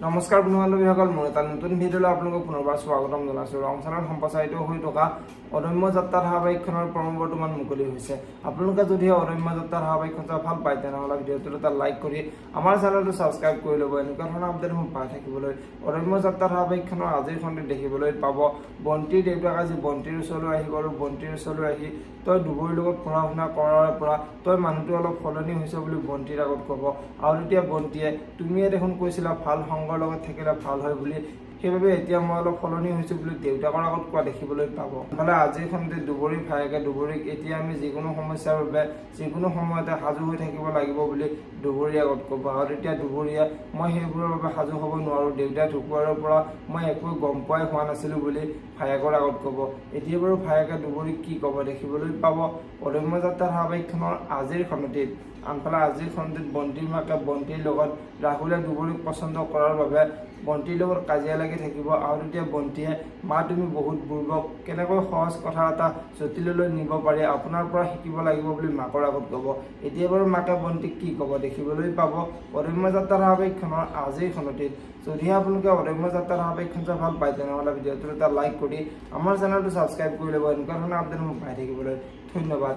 নমস্কাৰ বন্ধুবান্ধৱীসকল, মোৰ এটা নতুন ভিডিঅ'লৈ আপোনালোকক পুনৰবাৰ স্বাগতম জনাইছোঁ। ৰংচালত সম্প্ৰচাৰিত হৈ থকা অদম্য যাত্ৰা ধাৰাবাহিকখনৰ প্ৰম বৰ্তমান মুকলি হৈছে। আপোনালোকে যদি অদম্য যাত্ৰা ধাৰাবাহিকখন ভাল পায় তেনেহ'লে ভিডিঅ'টোত এটা লাইক কৰি আমাৰ চেনেলটো ছাবস্ক্ৰাইব কৰি ল'ব। এনেকুৱা ধৰণৰ আপডেটসমূহ পাই থাকিবলৈ অদম্য যাত্ৰা ধাৰাবাহিকখনৰ আজিৰ খণ্ডত দেখিবলৈ পাব বন্তিৰ দেউতাক আজি বন্তিৰ ওচৰলৈ আহিব আৰু বন্তিৰ ওচৰলৈ আহি তই দুবৰীৰ লগত পঢ়া শুনা কৰাৰ পৰা তই মানুহটো অলপ সলনি হৈছে বুলি বন্তিৰ আগত ক'ব। আৰু তেতিয়া বন্তিয়ে তুমিয়ে দেখোন কৈছিলা ভাল সংগৰ লগত থাকিলে ভাল হয় বুলি, সেইবাবে এতিয়া মই অলপ সলনি হৈছোঁ বুলি দেউতাকৰ আগত কোৱা দেখিবলৈ পাব। নহ'লে আজিৰ খণ্ডত দুবৰীৰ ভায়েকে দুবৰীক এতিয়া আমি যিকোনো সমস্যাৰ বাবে যিকোনো সময়তে সাজু হৈ থাকিব লাগিব বুলি দুবৰীৰ আগত ক'ব। আৰু তেতিয়া দুবৰীয়ে মই সেইবোৰৰ বাবে সাজু হ'ব নোৱাৰোঁ, দেউতাই ঢুকুৱাৰ পৰা মই একো গম পোৱাই হোৱা নাছিলোঁ বুলি ভায়েকৰ আগত ক'ব। এতিয়া বাৰু ভায়েকে দুবৰীক কি ক'ব দেখিবলৈ পাব অদম্য যাত্ৰা ধাৰাবাহিকখনৰ আজিৰ খণ্ডটিত। আনফালে আজিৰ খণ্ডটিত বন্তিৰ মাকে বন্তিৰ লগত ৰাহুলে দুবৰীক পচন্দ কৰাৰ বাবে বন্তিৰ লগত কাজিয়া লাগি থাকিব। আৰু তেতিয়া বন্তিয়ে মা তুমি বহুত বুৰ্বক, কেনেকৈ সহজ কথা এটা জটিললৈ নিব পাৰি, আপোনাৰ পৰা শিকিব লাগিব বুলি মাকৰ আগত ক'ব। এতিয়া বাৰু মাকে বন্তিক কি ক'ব দেখিবলৈ পাব অদম্য যাত্ৰা ধাৰাবাহিকখনৰ আজিৰ খণ্ডটিত। যদিহে আপোনালোকে অদম্য যাত্ৰা ধাৰাবাহিকখন ভাল পায় তেনেহ'লে ভিডিঅ'টোত এটা লাইক কৰি আমাৰ চেনেলটো ছাবস্ক্ৰাইব কৰি ল'ব। এনেকুৱা ধৰণৰ আপডেটসমূহ পাই থাকিবলৈ ধন্যবাদ।